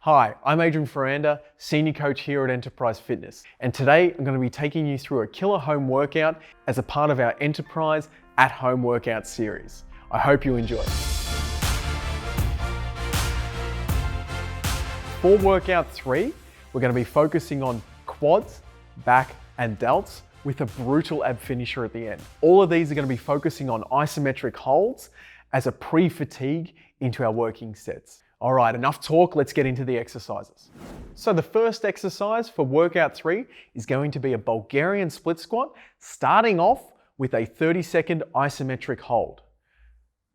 Hi, I'm Adrian Ferranda, Senior Coach here at Enterprise Fitness, and today I'm going to be taking you through a killer home workout as a part of our Enterprise at-home workout series. I hope you enjoy. For workout 3, we're going to be focusing on quads, back, and delts with a brutal ab finisher at the end. All of these are going to be focusing on isometric holds as a pre-fatigue into our working sets. All right, enough talk, let's get into the exercises. So the first exercise for workout 3 is going to be a Bulgarian split squat, starting off with a 30-second isometric hold.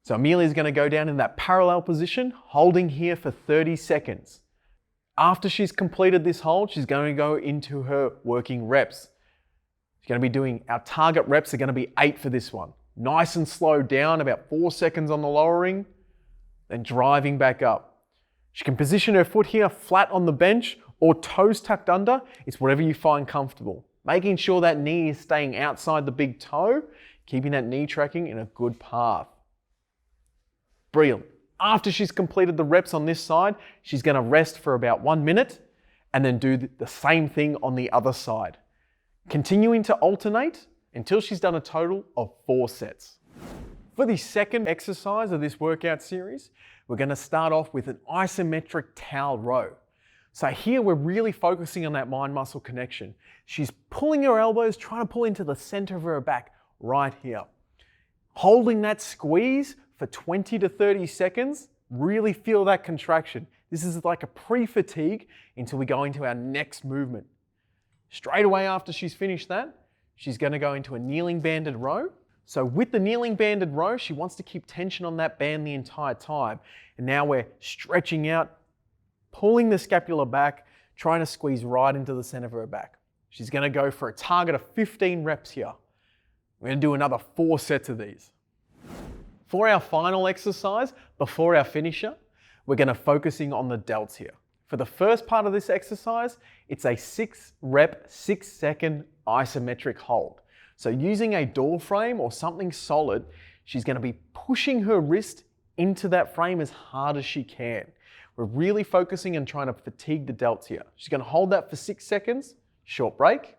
So Amelia's going to go down in that parallel position, holding here for 30 seconds. After she's completed this hold, she's going to go into her working reps. She's going to be doing, our target reps are going to be 8 for this one. Nice and slow down, about 4 seconds on the lowering, then driving back up. She can position her foot here flat on the bench or toes tucked under. It's whatever you find comfortable. Making sure that knee is staying outside the big toe, keeping that knee tracking in a good path. Brilliant. After she's completed the reps on this side, she's going to rest for about 1 minute and then do the same thing on the other side. Continuing to alternate until she's done a total of 4 sets. For the second exercise of this workout series, we're going to start off with an isometric towel row. So here we're really focusing on that mind-muscle connection. She's pulling her elbows, trying to pull into the center of her back right here. Holding that squeeze for 20 to 30 seconds, really feel that contraction. This is like a pre-fatigue until we go into our next movement. Straight away after she's finished that, she's going to go into a kneeling banded row. So with the kneeling banded row, she wants to keep tension on that band the entire time. And now we're stretching out, pulling the scapula back, trying to squeeze right into the center of her back. She's going to go for a target of 15 reps here. We're going to do another 4 sets of these. For our final exercise, before our finisher, we're going to focusing on the delts here. For the first part of this exercise, it's a 6 rep, 6 second isometric hold. So using a door frame or something solid, she's going to be pushing her wrist into that frame as hard as she can. We're really focusing on trying to fatigue the delts here. She's going to hold that for 6 seconds, short break,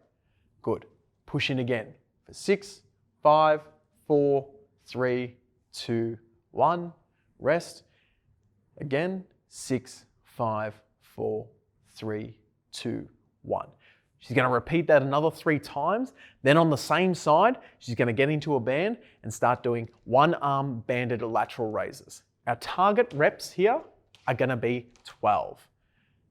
good. Push in again for 6, 5, 4, 3, 2, 1, rest. Again, 6, 5, 4, 3, 2, 1. She's going to repeat that another 3 times. Then on the same side, she's going to get into a band and start doing one arm banded lateral raises. Our target reps here are going to be 12.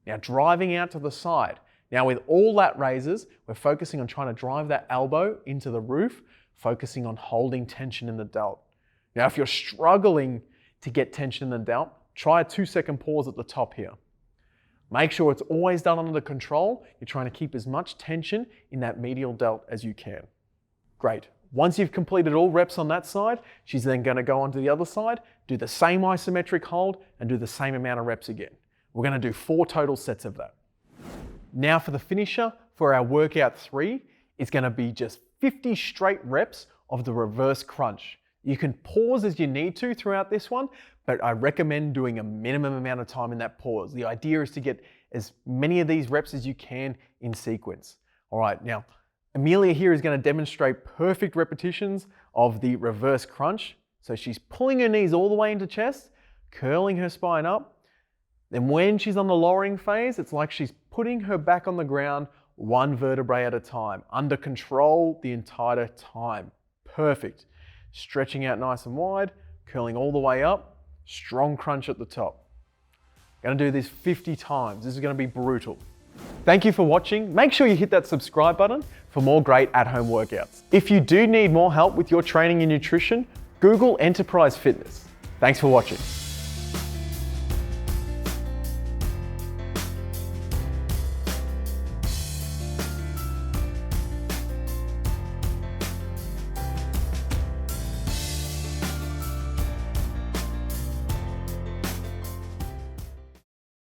Now driving out to the side. Now with all lat raises, we're focusing on trying to drive that elbow into the roof, focusing on holding tension in the delt. Now if you're struggling to get tension in the delt, try a 2-second pause at the top here. Make sure it's always done under control. You're trying to keep as much tension in that medial delt as you can. Great. Once you've completed all reps on that side, she's then going to go onto the other side, do the same isometric hold, and do the same amount of reps again. We're going to do 4 total sets of that. Now for the finisher, for our workout 3, it's going to be just 50 straight reps of the reverse crunch. You can pause as you need to throughout this one, but I recommend doing a minimum amount of time in that pause. The idea is to get as many of these reps as you can in sequence. All right, now, Amelia here is going to demonstrate perfect repetitions of the reverse crunch. So she's pulling her knees all the way into chest, curling her spine up. Then when she's on the lowering phase, it's like she's putting her back on the ground 1 vertebrae at a time, under control the entire time. Perfect. Stretching out nice and wide, curling all the way up, strong crunch at the top. Going to do this 50 times. This is going to be brutal. Thank you for watching. Make sure you hit that subscribe button for more great at-home workouts. If you do need more help with your training and nutrition, Google Enterprise Fitness. Thanks for watching.